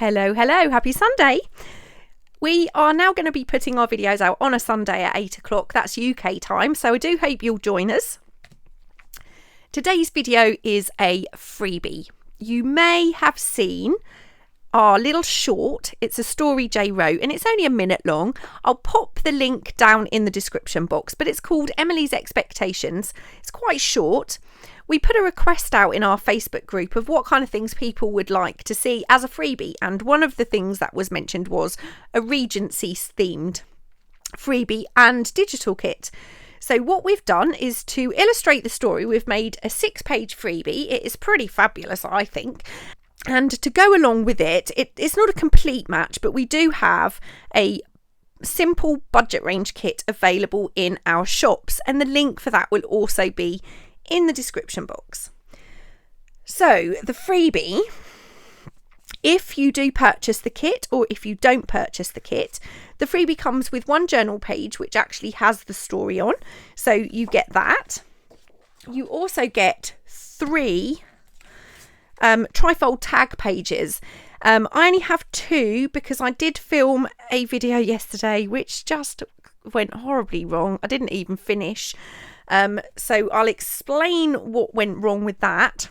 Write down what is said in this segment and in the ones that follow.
Hello, happy Sunday. We are now going to be putting our videos out on a Sunday at 8 o'clock, that's UK time, so I do hope you'll join us. Today's video is a freebie. You may have seen our little short. It's a story Jay wrote and it's only a minute long. I'll pop the link down in the description box, but it's called Emily's Expectations. It's quite short. We put a request out in our Facebook group of what kind of things people would like to see as a freebie, and one of the things that was mentioned was a Regency themed freebie and digital kit. So what we've done is to illustrate the story, we've made a 6-page freebie. It is pretty fabulous, I think. And to go along with it, it's not a complete match, but we do have a simple budget range kit available in our shops, and the link for that will also be in the description box. So the freebie, if you do purchase the kit or if you don't purchase the kit, the freebie comes with one journal page which actually has the story on, so you get that. You also get 3 trifold tag pages. I only have 2 because I did film a video yesterday which just went horribly wrong. I didn't even finish. So I'll explain what went wrong with that.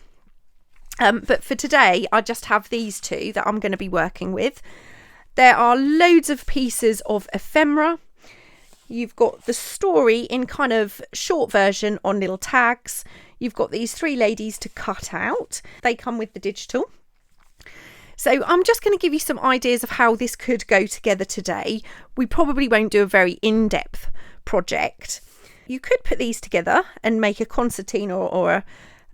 But for today, I just have these 2 that I'm going to be working with. There are loads of pieces of ephemera. You've got the story in kind of short version on little tags. You've got these 3 ladies to cut out. They come with the digital. So I'm just going to give you some ideas of how this could go together today. We probably won't do a very in-depth project. You could put these together and make a concertina or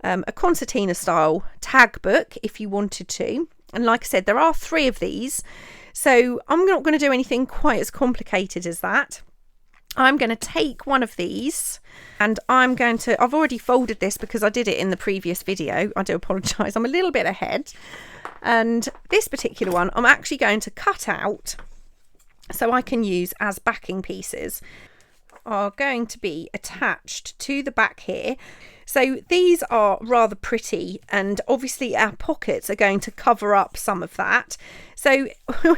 a concertina style tag book if you wanted to. And like I said, there are 3 of these. So I'm not going to do anything quite as complicated as that. I'm going to take one of these and I've already folded this because I did it in the previous video. I do apologise, I'm a little bit ahead. And this particular one, I'm actually going to cut out so I can use as backing pieces. Are going to be attached to the back here. So these are rather pretty, and obviously our pockets are going to cover up some of that. So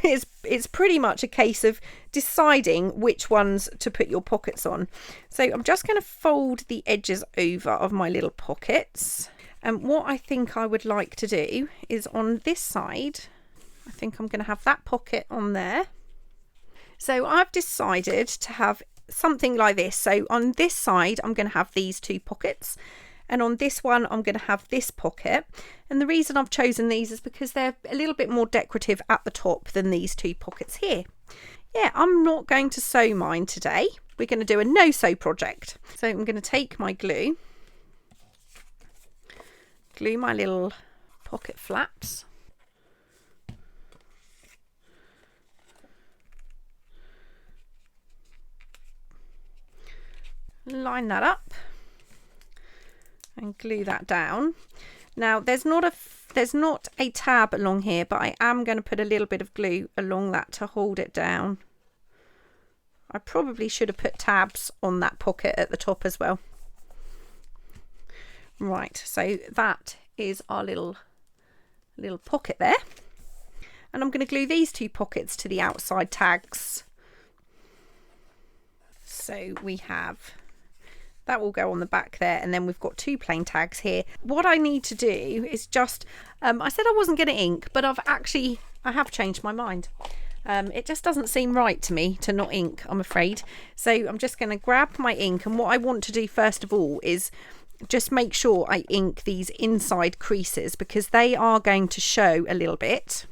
it's pretty much a case of deciding which ones to put your pockets on. So I'm just going to fold the edges over of my little pockets. And what I think I would like to do is on this side, I think I'm going to have that pocket on there. So I've decided to have something like this. So on this side I'm going to have these 2 pockets, and on this one I'm going to have this pocket. And the reason I've chosen these is because they're a little bit more decorative at the top than these 2 pockets here. Yeah, I'm not going to sew mine today. We're going to do a no sew project. So I'm going to take my glue my little pocket flaps. Line that up and glue that down. Now there's not a tab along here, but I am going to put a little bit of glue along that to hold it down. I probably should have put tabs on that pocket at the top as well. Right, so that is our little pocket there, and I'm going to glue these 2 pockets to the outside tags. So we have that will go on the back there, and then we've got 2 plain tags here. What I need to do is just I said I wasn't going to ink, but I have changed my mind. It just doesn't seem right to me to not ink, I'm afraid. So I'm just going to grab my ink, and what I want to do first of all is just make sure I ink these inside creases because they are going to show a little bit.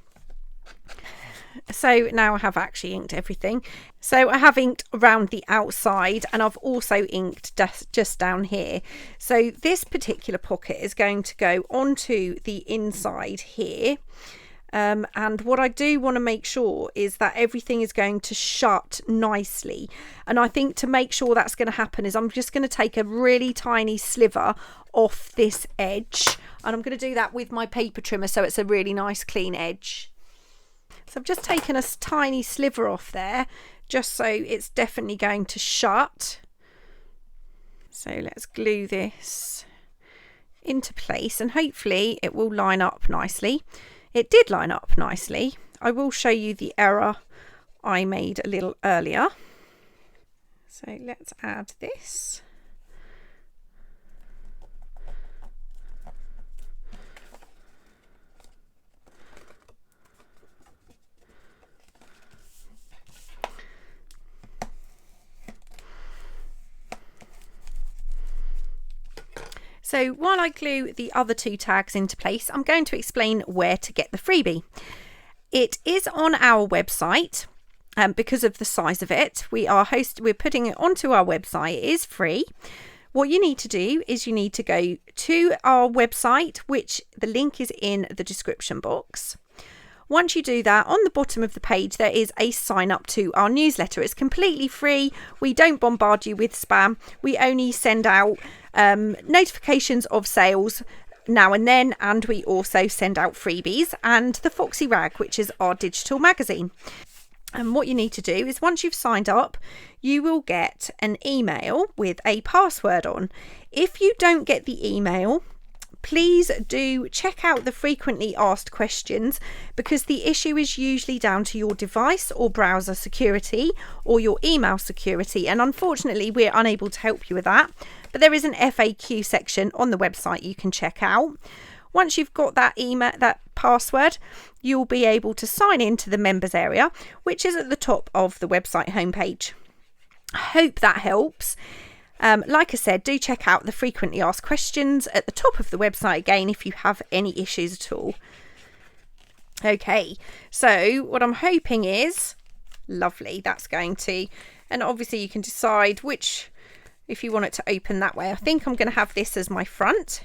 So now I have actually inked everything. So I have inked around the outside, and I've also inked just down here. So this particular pocket is going to go onto the inside here. And what I do want to make sure is that everything is going to shut nicely. And I think to make sure that's going to happen is I'm just going to take a really tiny sliver off this edge. And I'm going to do that with my paper trimmer so it's a really nice clean edge. So I've just taken a tiny sliver off there, just so it's definitely going to shut. So let's glue this into place and hopefully it will line up nicely. It did line up nicely. I will show you the error I made a little earlier. So let's add this. So while I glue the other two tags into place, I'm going to explain where to get the freebie. It is on our website because of the size of it. We're putting it onto our website. It is free. What you need to do is you need to go to our website, which the link is in the description box. Once you do that, on the bottom of the page, there is a sign up to our newsletter. It's completely free. We don't bombard you with spam. We only send out notifications of sales now and then, and we also send out freebies and the Foxy Rag, which is our digital magazine. And what you need to do is, once you've signed up, you will get an email with a password on. If you don't get the email, please do check out the frequently asked questions, because the issue is usually down to your device or browser security or your email security, and unfortunately we're unable to help you with that. But there is an FAQ section on the website you can check out. Once you've got that email, that password, you'll be able to sign into the members area, which is at the top of the website homepage. I hope that helps. Like I said, do check out the frequently asked questions at the top of the website again if you have any issues at all. Okay, so what I'm hoping is, lovely, that's going to, and obviously you can decide which, if you want it to open that way. I think I'm going to have this as my front.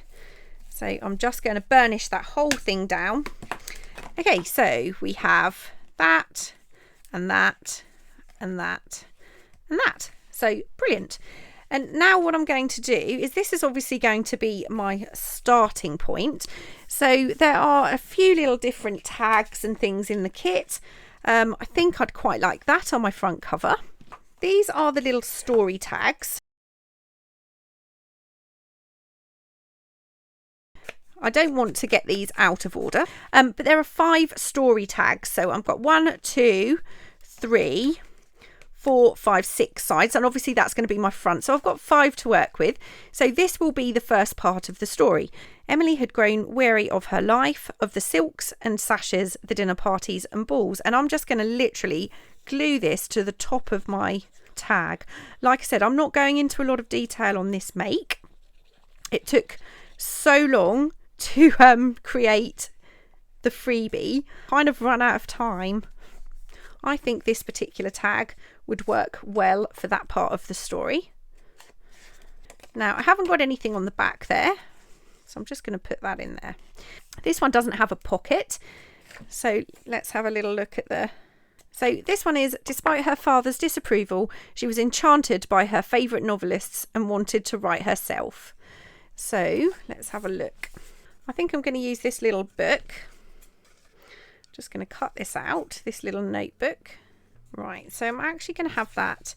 So I'm just going to burnish that whole thing down. Okay, so we have that and that and that and that. So brilliant. And now what I'm going to do is, this is obviously going to be my starting point. So there are a few little different tags and things in the kit. I think I'd quite like that on my front cover. These are the little story tags. I don't want to get these out of order, but there are 5 story tags. So I've got 1, 2, 3, 4, 5, 6 sides, and obviously that's going to be my front. So I've got 5 to work with. So this will be the first part of the story. Emily had grown weary of her life, of the silks and sashes, the dinner parties and balls. And I'm just going to literally glue this to the top of my tag. Like I said, I'm not going into a lot of detail on this make. It took so long to create the freebie. Kind of run out of time. I think this particular tag would work well for that part of the story. Now, I haven't got anything on the back there, so I'm just going to put that in there. This one doesn't have a pocket, so let's have a little look at the... So this one is, despite her father's disapproval, she was enchanted by her favourite novelists and wanted to write herself. So let's have a look. I think I'm going to use this little book. Just going to cut this out, this little notebook. Right, so I'm actually going to have that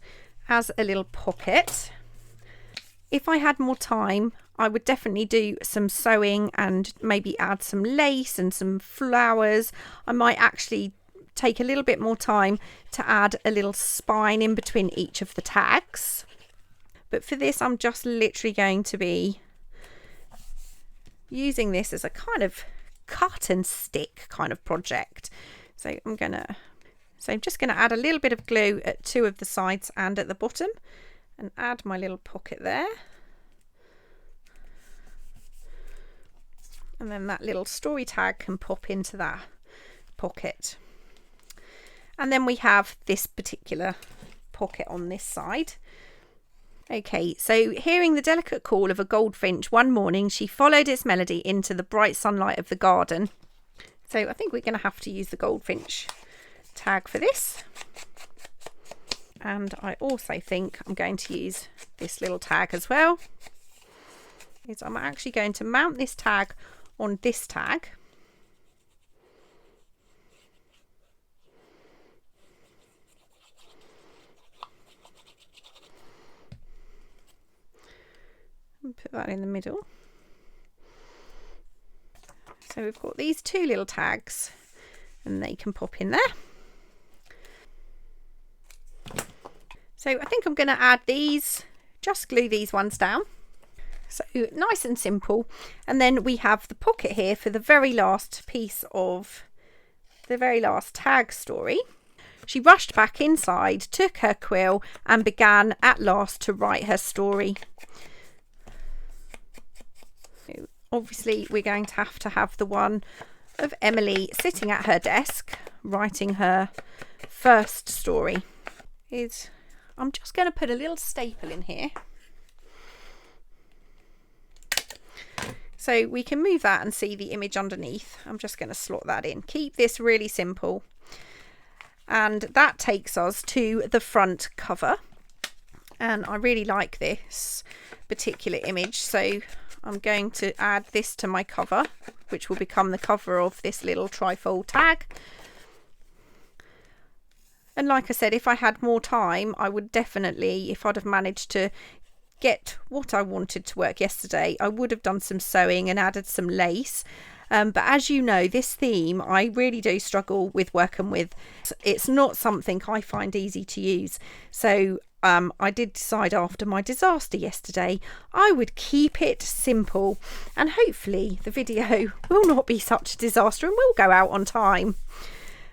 as a little pocket. If I had more time, I would definitely do some sewing and maybe add some lace and some flowers. I might actually take a little bit more time to add a little spine in between each of the tags. But for this, I'm just literally going to be using this as a kind of cut and stick kind of project. So I'm just going to add a little bit of glue at 2 of the sides and at the bottom, and add my little pocket there. And then that little story tag can pop into that pocket. And then we have this particular pocket on this side. Okay, so hearing the delicate call of a goldfinch one morning, she followed its melody into the bright sunlight of the garden. So I think we're going to have to use the goldfinch tag for this. And I also think I'm going to use this little tag as well. I'm actually going to mount this tag on this tag. Put that in the middle. So we've got these 2 little tags, and they can pop in there. So I think I'm going to add these, just glue these ones down. So nice and simple. And then we have the pocket here for the very last piece of the very last tag story. She rushed back inside, took her quill and began at last to write her story. Obviously we're going to have the one of Emily sitting at her desk writing her first story. I'm just going to put a little staple in here so we can move that and see the image underneath. I'm just going to slot that in. Keep this really simple, and that takes us to the front cover, and I really like this particular image, so I'm going to add this to my cover, which will become the cover of this little trifold tag. And like I said, if I had more time, I would definitely, if I'd have managed to get what I wanted to work yesterday, I would have done some sewing and added some lace. But as you know, this theme, I really do struggle with working with. It's not something I find easy to use. So I did decide after my disaster yesterday, I would keep it simple. And hopefully the video will not be such a disaster and will go out on time.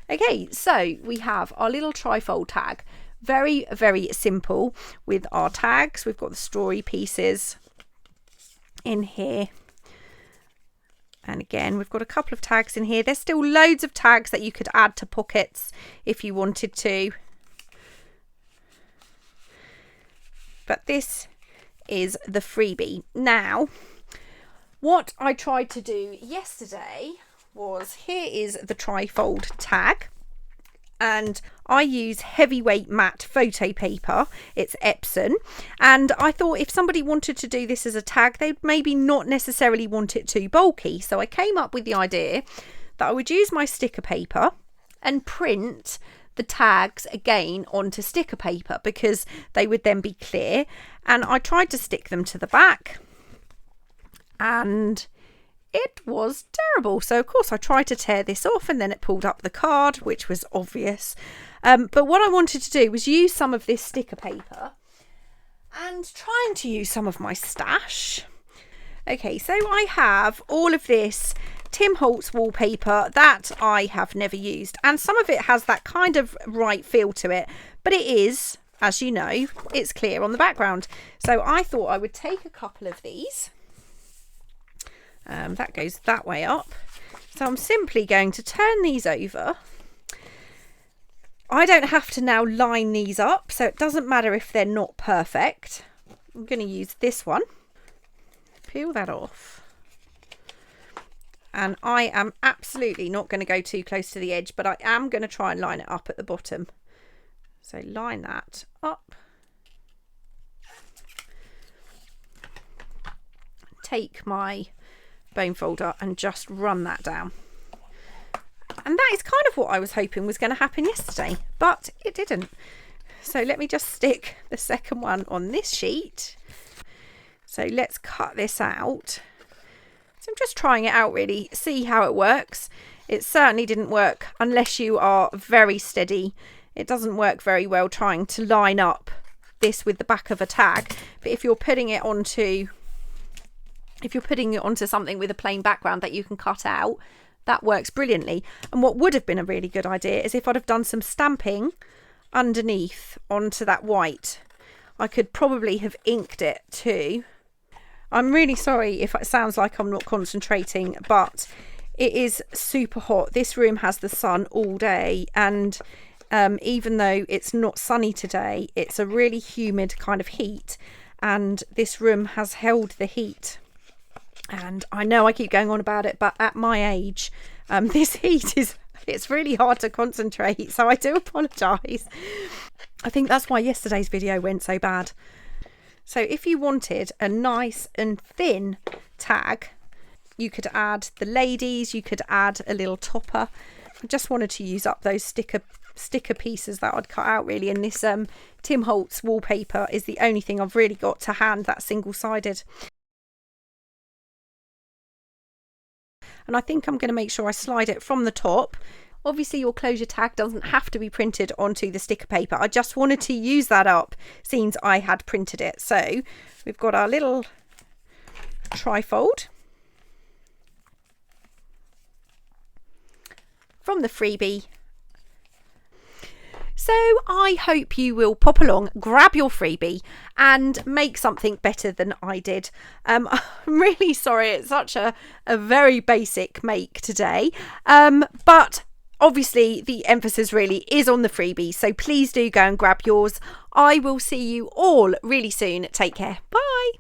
Okay, so we have our little trifold tag. Very, very simple with our tags. We've got the story pieces in here. And again, we've got a couple of tags in here. There's still loads of tags that you could add to pockets if you wanted to. But this is the freebie. Now, what I tried to do yesterday was, here is the trifold tag, and I use heavyweight matte photo paper. It's Epson, and I thought if somebody wanted to do this as a tag, they'd maybe not necessarily want it too bulky. So I came up with the idea that I would use my sticker paper and print the tags again onto sticker paper, because they would then be clear. And I tried to stick them to the back, and it was terrible. So of course I tried to tear this off, and then it pulled up the card, which was obvious. But what I wanted to do was use some of this sticker paper and trying to use some of my stash. Okay, so I have all of this Tim Holtz wallpaper that I have never used, and some of it has that kind of right feel to it, but it is, as you know, it's clear on the background. So I thought I would take a couple of these. That goes that way up. So I'm simply going to turn these over. I don't have to now line these up, so it doesn't matter if they're not perfect. I'm going to use this one. Peel that off. And I am absolutely not going to go too close to the edge, but I am going to try and line it up at the bottom. So line that up. Take my bone folder and just run that down. And that is kind of what I was hoping was going to happen yesterday, but it didn't. So let me just stick the second one on this sheet. So let's cut this out. So I'm just trying it out, really, see how it works. It certainly didn't work unless you are very steady. It doesn't work very well trying to line up this with the back of a tag. But if you're putting it onto something with a plain background that you can cut out, that works brilliantly. And what would have been a really good idea is if I'd have done some stamping underneath onto that white. I could probably have inked it too. I'm really sorry if it sounds like I'm not concentrating, but it is super hot. This room has the sun all day, and even though it's not sunny today, it's a really humid kind of heat, and this room has held the heat. And I know I keep going on about it, but at my age, this heat it's really hard to concentrate, so I do apologise. I think that's why yesterday's video went so bad. So if you wanted a nice and thin tag, you could add the ladies, you could add a little topper. I just wanted to use up those sticker pieces that I'd cut out, really, and this Tim Holtz wallpaper is the only thing I've really got to hand that's single-sided. And I think I'm going to make sure I slide it from the top Obviously your closure tag doesn't have to be printed onto the sticker paper. I just wanted to use that up since I had printed it. So we've got our little trifold from the freebie. So I hope you will pop along, grab your freebie and make something better than I did. I'm really sorry, it's such a very basic make today, but obviously the emphasis really is on the freebie, so please do go and grab yours. I will see you all really soon. Take care. Bye.